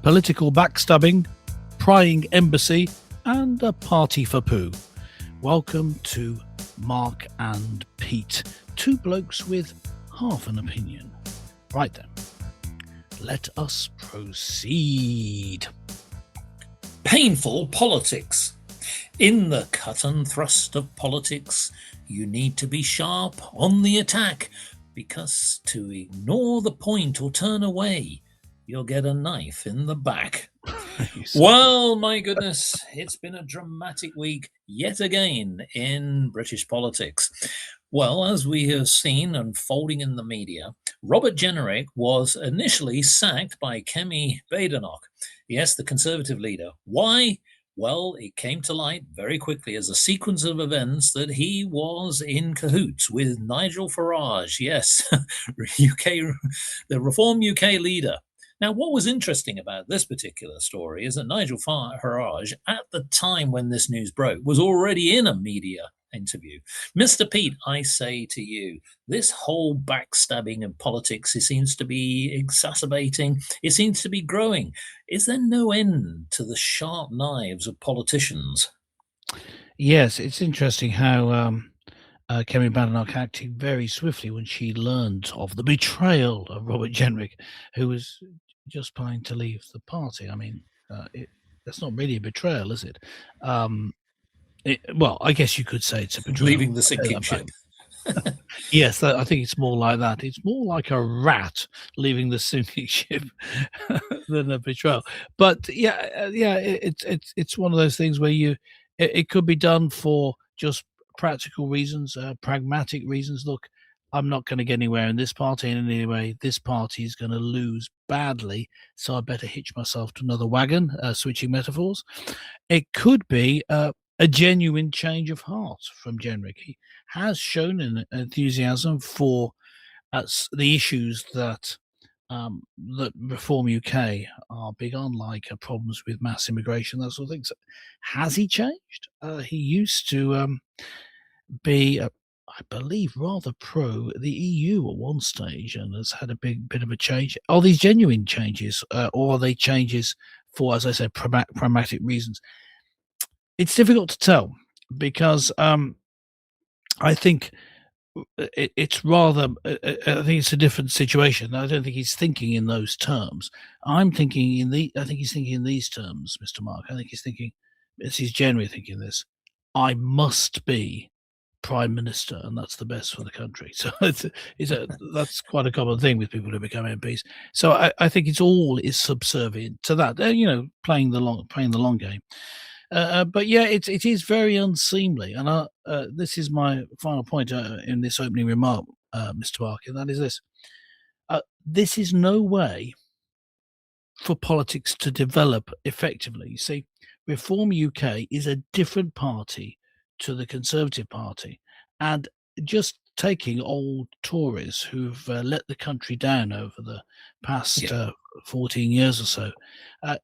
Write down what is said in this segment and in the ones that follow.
political backstabbing, prying embassy, and a party for Pooh. Welcome to Mark and Pete, two blokes with half an opinion. Right then, let us proceed. Painful politics. In the cut and thrust of politics, you need to be sharp on the attack, because to ignore the point or turn away, you'll get a knife in the back. Well, my goodness, it's been a dramatic week yet again in British politics. Well, as we have seen unfolding in the media, Robert Jenrick was initially sacked by Kemi Badenoch. Yes, the Conservative leader. Why? Well, it came to light very quickly as a sequence of events that he was in cahoots with Nigel Farage. Yes, the Reform UK leader. Now, what was interesting about this particular story is that Nigel Farage, at the time when this news broke, was already in a media interview. Mr. Pete, I say to you, this whole backstabbing in politics, it seems to be exacerbating. It seems to be growing. Is there no end to the sharp knives of politicians? Yes, it's interesting how Kemi Badenoch acted very swiftly when she learned of the betrayal of Robert Jenrick, who was just planning to leave the party. I mean, that's not really a betrayal, is it? Well, I guess you could say it's a betrayal. Leaving the sinking ship. Yes, I think it's more like that. It's more like a rat leaving the sinking ship than a betrayal. But it's one of those things where it could be done for just practical reasons, pragmatic reasons. Look, I'm not going to get anywhere in this party in any way. This party is going to lose badly, so I better hitch myself to another wagon, switching metaphors. It could be a genuine change of heart from Jenrick. He has shown an enthusiasm for the issues that Reform UK are big on, like problems with mass immigration, that sort of thing. So has he changed? He used to be, I believe, rather pro the EU at one stage, and has had a bit of a change. Are these genuine changes, or are they changes for, as I said, pragmatic reasons? It's difficult to tell because I think it's rather. I think it's a different situation. I don't think he's thinking in those terms. I think he's thinking in these terms, Mr. Mark. I think he's thinking. He's generally thinking this. I must be Prime Minister, and that's the best for the country. So that's quite a common thing with people who become MPs. So I think it's all is subservient to that. Playing the long game. But yeah, it is very unseemly, and this is my final point in this opening remark, Mr. Mark, and that is this: this is no way for politics to develop effectively. You see, Reform UK is a different party to the Conservative Party, and just taking old Tories who've let the country down over the past 14 years or so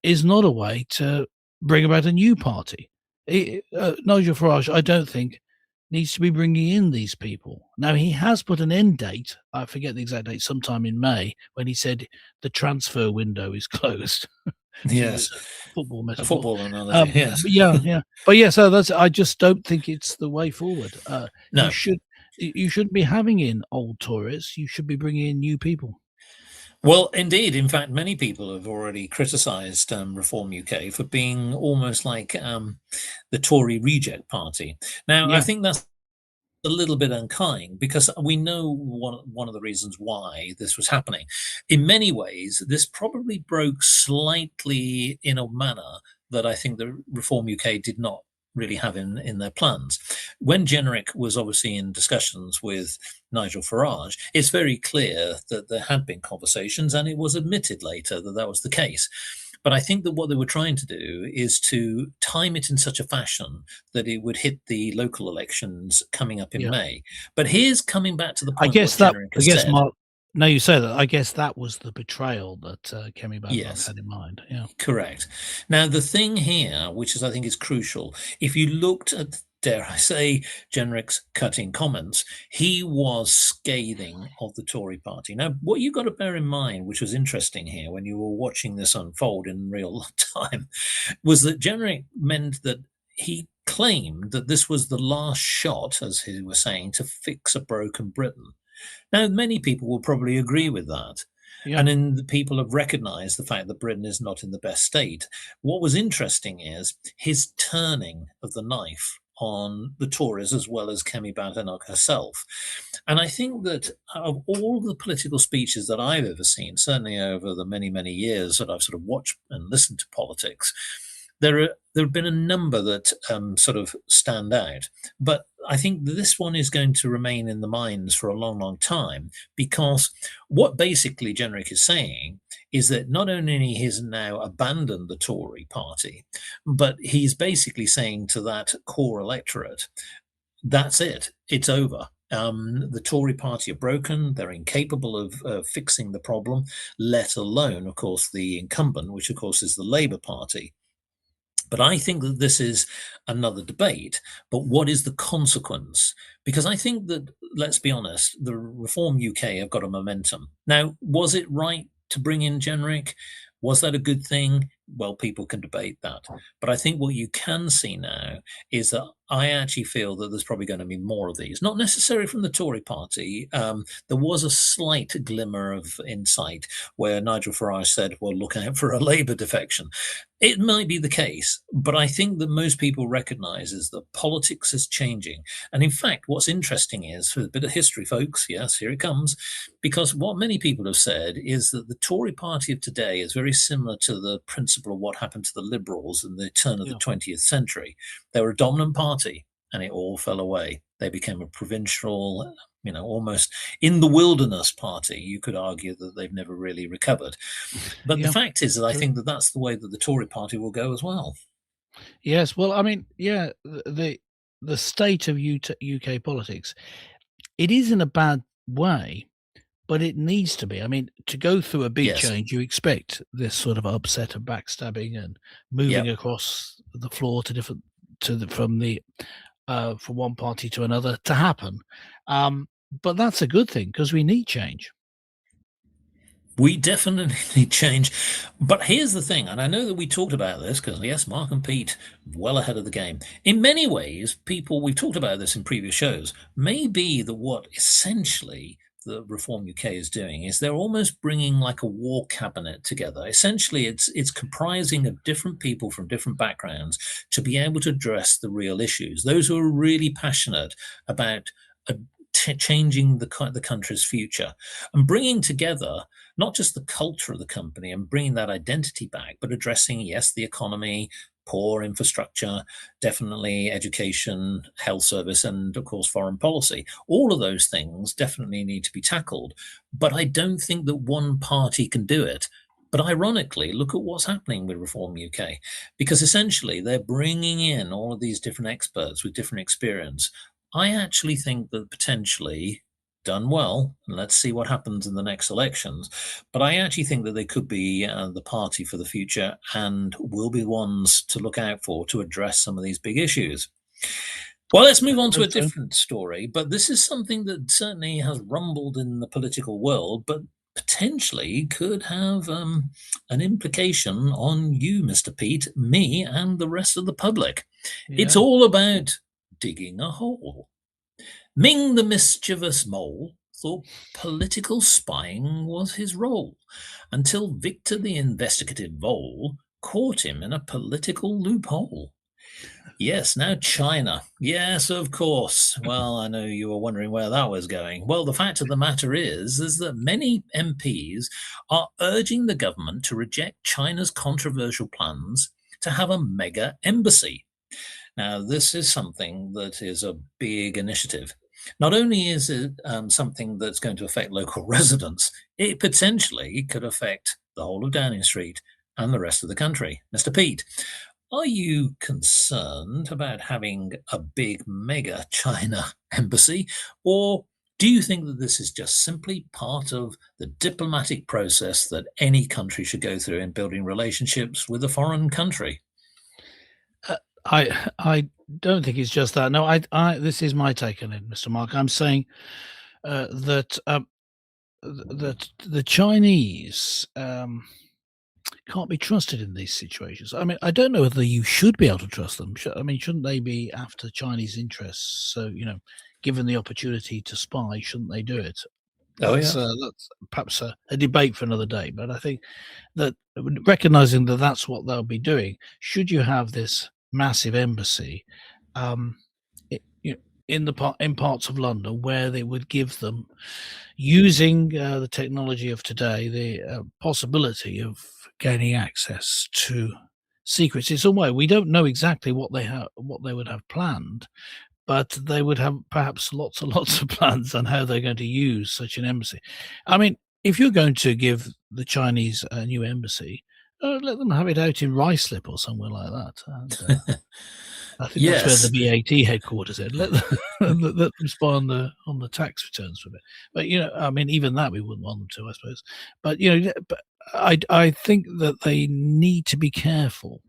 is not a way to bring about a new party. Nigel Farage, I don't think, needs to be bringing in these people. Now, he has put an end date, I forget the exact date, sometime in May, when he said the transfer window is closed. Yes. Football metaphor. A football analogy, yes. Yeah. But yeah, so I just don't think it's the way forward. No. You shouldn't be having in old Tories. You should be bringing in new people. Well, indeed. In fact, many people have already criticised Reform UK for being almost like the Tory reject party. Now, I think that's a little bit unkind, because we know one of the reasons why this was happening. In many ways, this probably broke slightly in a manner that I think the Reform UK did not really have in their plans. When Jenrick was obviously in discussions with Nigel Farage, it's very clear that there had been conversations, and it was admitted later that that was the case. But I think that what they were trying to do is to time it in such a fashion that it would hit the local elections coming up in May. But here's coming back to the point. Mark, now you say that, I guess that was the betrayal that Kemi Badenoch had in mind. Yeah, correct. Now, the thing here, which I think is crucial, if you looked at dare I say, Jenrick's cutting comments, he was scathing of the Tory party. Now, what you've got to bear in mind, which was interesting here when you were watching this unfold in real time, was that Jenrick meant that he claimed that this was the last shot, as he was saying, to fix a broken Britain. Now, many people will probably agree with that. Yeah, And then the people have recognized the fact that Britain is not in the best state. What was interesting is his turning of the knife on the Tories as well as Kemi Badenoch herself. And I think that of all the political speeches that I've ever seen, certainly over the many, many years that I've sort of watched and listened to politics, there have been a number that sort of stand out. But I think this one is going to remain in the minds for a long, long time, because what basically Jenrick is saying is that not only has now abandoned the Tory party, but he's basically saying to that core electorate, that's it, it's over. The Tory party are broken. They're incapable of fixing the problem, let alone, of course, the incumbent, which, of course, is the Labour Party. But I think that this is another debate. But what is the consequence? Because I think that, let's be honest, the Reform UK have got a momentum. Now, was it right to bring in Jenrick? Was that a good thing? Well, people can debate that. But I think what you can see now is that I actually feel that there's probably going to be more of these, not necessarily from the Tory party. There was a slight glimmer of insight where Nigel Farage said, well, look out for a Labour defection. It might be the case, but I think that most people recognise is that politics is changing. And in fact, what's interesting is, for a bit of history, folks, yes, here it comes, because what many people have said is that the Tory party of today is very similar to the principle of what happened to the Liberals in the turn of the 20th century. They were a dominant party and it all fell away. They became a provincial, almost in the wilderness party. You could argue that they've never really recovered. But the fact is that I think that that's the way that the Tory party will go as well. Yes, well, I mean, yeah, the state of UK politics, it is in a bad way, but it needs to be. I mean, to go through a big change, you expect this sort of upset of backstabbing and moving across the floor to different from one party to another to happen. But that's a good thing because we need change. We definitely need change. But here's the thing, and I know that we talked about this because, yes, Mark and Pete, well ahead of the game. In many ways, we've talked about this in previous shows, may be that what essentially the Reform UK is doing is they're almost bringing like a war cabinet together. Essentially, it's comprising of different people from different backgrounds to be able to address the real issues. Those who are really passionate about changing the country's future and bringing together not just the culture of the company and bringing that identity back, but addressing, yes, the economy, poor infrastructure, definitely education, health service, and of course, foreign policy. All of those things definitely need to be tackled. But I don't think that one party can do it. But ironically, look at what's happening with Reform UK, because essentially they're bringing in all of these different experts with different experience. I actually think that potentially done well, and let's see what happens in the next elections, but I actually think that they could be the party for the future and will be ones to look out for to address some of these big issues. Well, let's move on to a different story, but this is something that certainly has rumbled in the political world, but potentially could have an implication on you, Mr. Pete, me, and the rest of the public. It's all about digging a hole. Ming the mischievous mole thought political spying was his role, until Victor the investigative vole caught him in a political loophole. Yes, now China. Yes, of course. Well, I know you were wondering where that was going. Well, the fact of the matter is that many MPs are urging the government to reject China's controversial plans to have a mega embassy. Now, this is something that is a big initiative. Not only is it something that's going to affect local residents, it potentially could affect the whole of Downing Street and the rest of the country. Mr. Pete, are you concerned about having a big mega China embassy, or do you think that this is just simply part of the diplomatic process that any country should go through in building relationships with a foreign country? I don't think it's just that. No, this is my take on it, Mr. Mark. I'm saying that that the Chinese can't be trusted in these situations. I mean, I don't know whether you should be able to trust them. I mean, shouldn't they be after Chinese interests? So, given the opportunity to spy, shouldn't they do it? Oh yeah. That's perhaps a debate for another day. But I think that recognizing that that's what they'll be doing, should you have this massive embassy, um, in parts of London where they would give them, using the technology of today, the possibility of gaining access to secrets. In some way, we don't know exactly what they would have planned, but they would have perhaps lots and lots of plans on how they're going to use such an embassy. I mean, if you're going to give the Chinese a new embassy, let them have it out in Ruislip or somewhere like that. And, I think that's where the Yes. VAT headquarters is. Let them, let them spy on the tax returns for a bit. But I mean, even that we wouldn't want them to, I suppose. But but I think that they need to be careful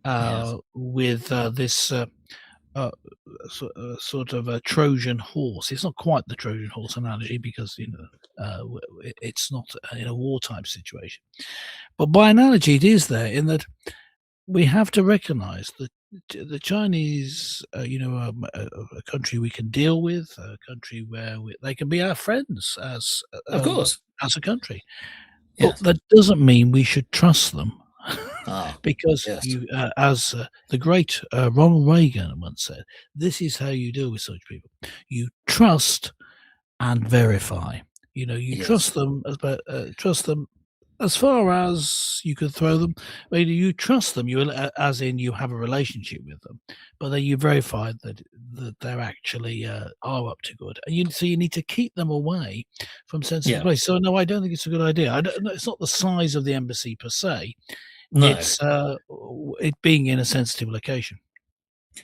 Yes. with this. Uh, Sort of a Trojan horse. It's not quite the Trojan horse analogy because it's not in a wartime situation, but by analogy, it is there in that we have to recognise that the Chinese, a country we can deal with, a country where they can be our friends Of course. as a country, but Yes. that doesn't mean we should trust them. Ah. Because Yes. as the great Ronald Reagan once said, this is how you deal with such people. You trust and verify. You Yes. trust them as far as you could throw them. I mean, you trust them, as in you have a relationship with them, but then you verify that they're actually are up to good. And so you need to keep them away from sensitive Yeah. places. So no, I don't think it's a good idea. It's not the size of the embassy per se. No. It's it being in a sensitive location.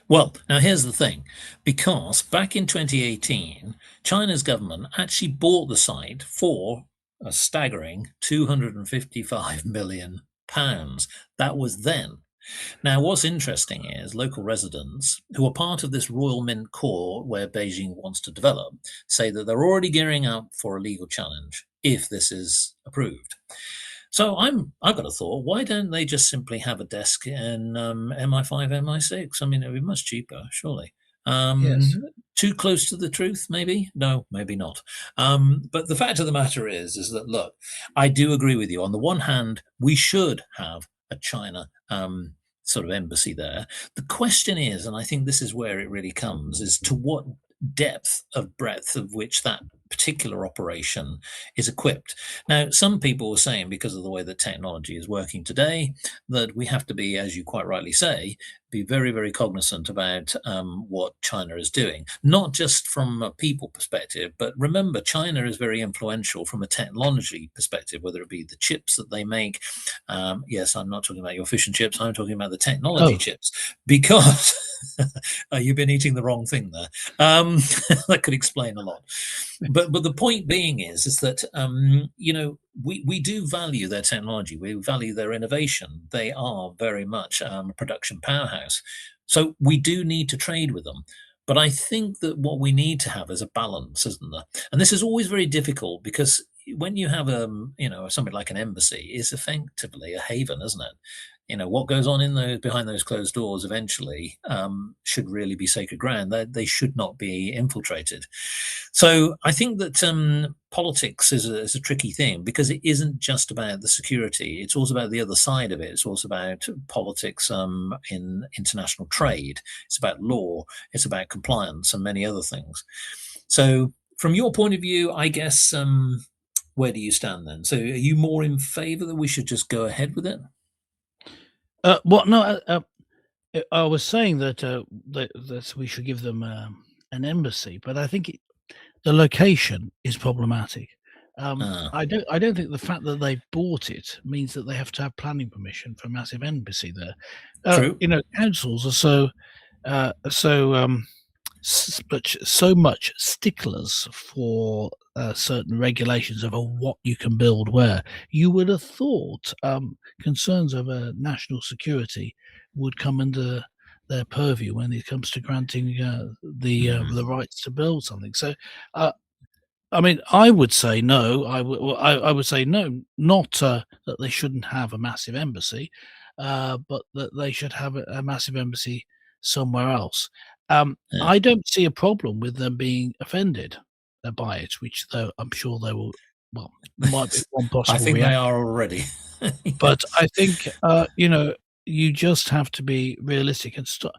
Well, now here's the thing, because back in 2018, China's government actually bought the site for a staggering 255 million pounds. That was then. Now, what's interesting is local residents who are part of this Royal Mint core where Beijing wants to develop say that they're already gearing up for a legal challenge if this is approved. So I've got a thought. Why don't they just simply have a desk in MI5, MI6? I mean, it'd be much cheaper, surely. Yes. Too close to the truth, maybe? No, maybe not. But the fact of the matter is that look, I do agree with you. On the one hand, we should have a China sort of embassy there. The question is, and I think this is where it really comes, is to what depth of breadth of which that particular operation is equipped. Now, some people are saying, because of the way that technology is working today, that we have to be, as you quite rightly say, be very, very cognizant about what China is doing, not just from a people perspective, but remember, China is very influential from a technology perspective, whether it be the chips that they make. Yes, I'm not talking about your fish and chips, I'm talking about the technology Oh, chips, because you've been eating the wrong thing there. That could explain a lot. But the point being is that we do value their technology, we value their innovation. They are very much a production powerhouse, so we do need to trade with them. But I think that what we need to have is a balance, isn't there? And this is always very difficult because when you have something like an embassy, is effectively a haven, isn't it? What goes on in those behind those closed doors eventually should really be sacred ground. They should not be infiltrated. So I think that politics is a tricky thing because it isn't just about the security. It's also about the other side of it. It's also about politics in international trade. It's about law. It's about compliance and many other things. So from your point of view, I guess, where do you stand then? So are you more in favour that we should just go ahead with it? what? No, I was saying that we should give them an embassy, but I think the location is problematic. Ah, I don't think the fact that they bought it means that they have to have planning permission for a massive embassy there. true. Councils are so much sticklers for certain regulations of what you can build where. You would have thought concerns over national security would come under their purview when it comes to granting the rights to build something. So, I mean, I would say no. I would say no, not that they shouldn't have a massive embassy, but that they should have a massive embassy somewhere else. Yeah. I don't see a problem with them being offended by it, which though I'm sure they will. Well, might be one I possible think they reaction, are already. but Yes. I think you just have to be realistic and stop.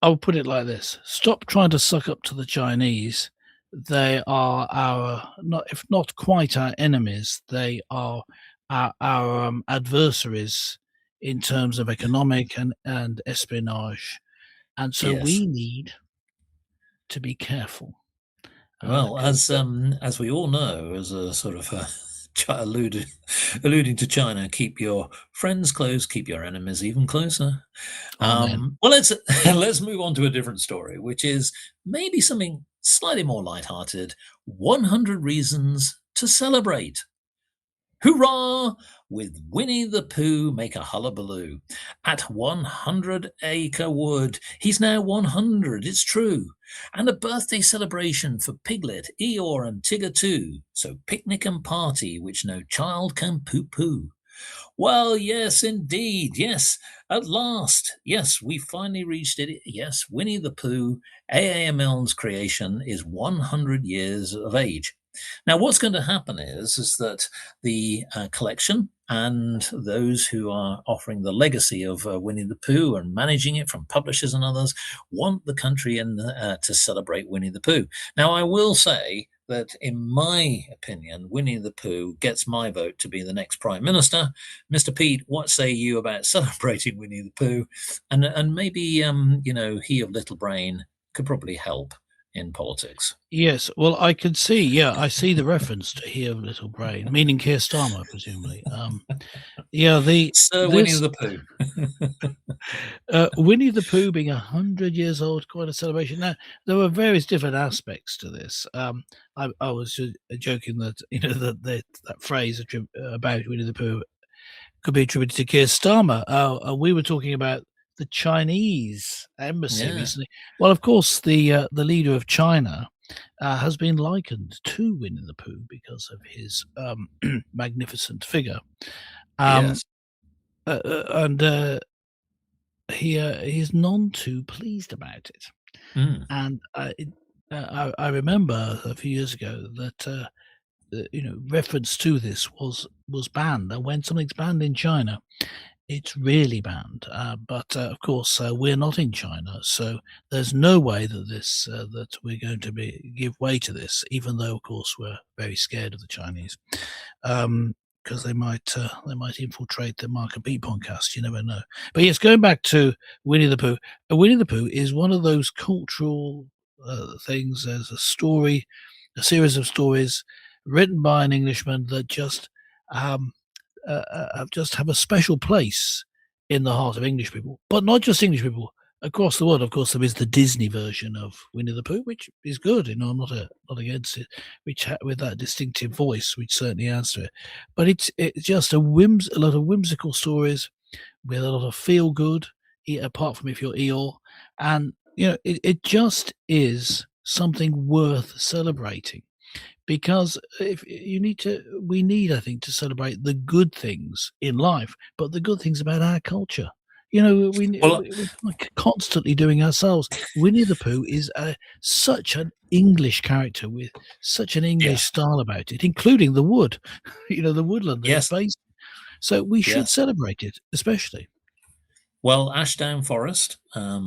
I'll put it like this: stop trying to suck up to the Chinese. They are our not, if not quite our enemies, they are our adversaries in terms of economic and espionage, and so Yes. we need to be careful Well, because as we all know, as a sort of alluding to China, keep your friends close, keep your enemies even closer. amen. Well, let's let's move on to a different story, which is maybe something slightly more lighthearted. 100 reasons to celebrate. Hurrah! With Winnie the Pooh make a hullabaloo. At 100 Acre Wood, he's now 100, it's true. And a birthday celebration for Piglet, Eeyore, and Tigger too. So picnic and party which no child can pooh-pooh. Well, yes, indeed. Yes, at last. Yes, we finally reached it. Yes, Winnie the Pooh, A.A. Milne's creation, is 100 years of age. Now, what's going to happen is that the collection and those who are offering the legacy of Winnie the Pooh and managing it from publishers and others want the country to celebrate Winnie the Pooh. Now, I will say that, in my opinion, Winnie the Pooh gets my vote to be the next Prime Minister. Mr. Pete, what say you about celebrating Winnie the Pooh? And maybe, he of little brain could probably help in politics. Yes, well, I can see. Yeah, I see the reference to "He of Little Brain," meaning Keir Starmer, presumably. Yeah, Sir Winnie this the Pooh. Winnie the Pooh being 100 years old, quite a celebration. Now, there were various different aspects to this. I was joking that that phrase about Winnie the Pooh could be attributed to Keir Starmer. We were talking about the Chinese embassy Yeah, recently. Well, of course, the leader of China has been likened to Winnie the Pooh because of his magnificent figure. Um, yes. and he's none too pleased about it. Mm, And I remember a few years ago that reference to this was banned. And when something's banned in China, it's really banned. But of course, we're not in China, so there's no way that that we're going to give way to this. Even though, of course, we're very scared of the Chinese. Because they might infiltrate the Mark and Pete podcast. You never know. But yes, going back to Winnie the Pooh. Winnie the Pooh is one of those cultural things. There's a series of stories written by an Englishman that um, just have a special place in the heart of English people, but not just English people. Across the world, of course, there is the Disney version of Winnie the Pooh, which is good. I'm not against it. With that distinctive voice, which certainly adds to it. But it's just a lot of whimsical stories with a lot of feel good. Apart from if you're Eeyore, and it just is something worth celebrating because if you need to we need, I think, to celebrate the good things in life, but the good things about our culture. well, We're constantly doing ourselves. Winnie the Pooh is such an English character with such an English yes, style about it, including the wood, the woodland that it's yes, based. So we should yes. celebrate it, especially. Well, Ashdown Forest,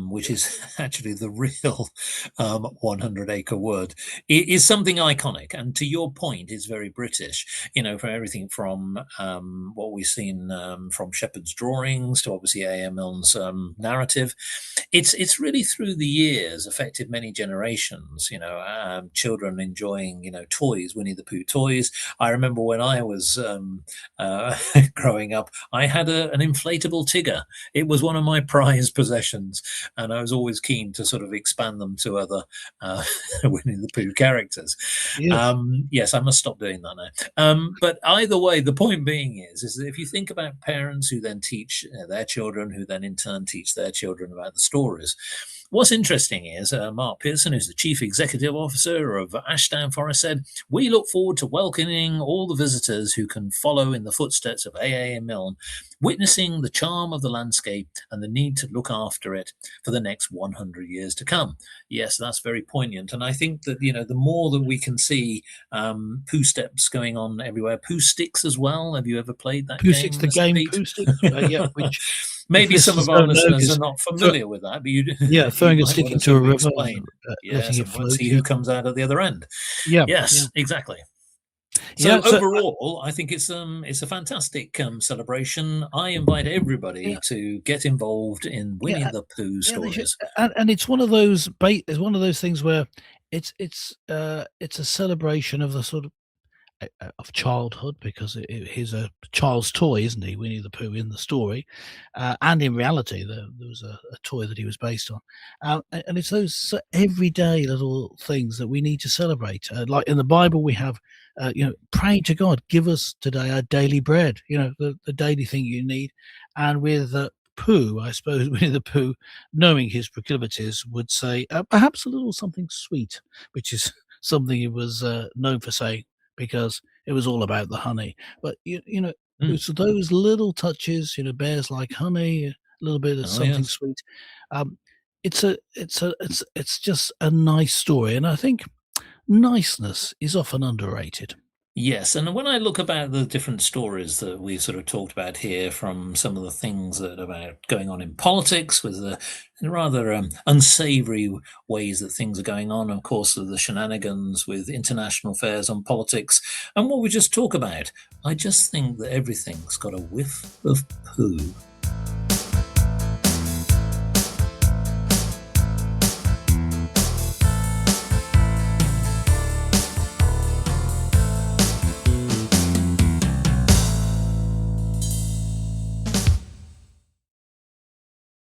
which is actually the real 100 Acre Wood, is something iconic. And to your point, is very British, for everything from what we've seen from Shepard's drawings to obviously A.M. Milne's narrative. It's really through the years affected many generations, children enjoying, toys, Winnie the Pooh toys. I remember when I was growing up, I had an inflatable Tigger. It was one of my prized possessions, and I was always keen to sort of expand them to other Winnie the Pooh characters. Yes. Yes, I must stop doing that now. But either way, the point being is that if you think about parents who then teach their children, who then in turn teach their children about the stories, what's interesting is Mark Pearson, who's the Chief Executive Officer of Ashdown Forest, said, "We look forward to welcoming all the visitors who can follow in the footsteps of AA and Milne, witnessing the charm of the landscape and the need to look after it for the next 100 years to come." Yes, that's very poignant. And I think that, the more that we can see Pooh steps going on everywhere, Pooh sticks as well. Have you ever played that Pooh game, Sticks, the Mr. game Pete? Pooh Sticks, yeah, which if Maybe some listeners of our don't know, listeners are 'cause not thro familiar with that, but you yeah, you throwing a might stick want to into a sort of river explain. and letting Yes, it and let's float, see yeah. who comes out at the other end. Yeah, yeah, Yes, exactly. yeah, So so, overall, I think it's a fantastic celebration. I invite everybody yeah, to get involved in Winnie yeah, the Pooh yeah, they should, stories. and it's one of those it's one of those things where it's a celebration of the sort of childhood, because he's a child's toy, isn't he? Winnie the Pooh in the story, and in reality, there was a toy that he was based on, and it's those everyday little things that we need to celebrate. Like in the Bible, we have, praying to God, give us today our daily bread. The daily thing you need, and with Pooh, I suppose Winnie the Pooh, knowing his proclivities, would say perhaps a little something sweet, which is something he was known for saying, because it was all about the honey. But Mm. it's those little touches. Bears like honey, a little bit of Oh something yes. sweet. Um, it's just a nice story, and I think niceness is often underrated. Yes, and when I look about the different stories that we sort of talked about here, from some of the things that about going on in politics with the rather unsavory ways that things are going on, of course, the shenanigans with international affairs on politics, and what we just talk about, I just think that everything's got a whiff of poo.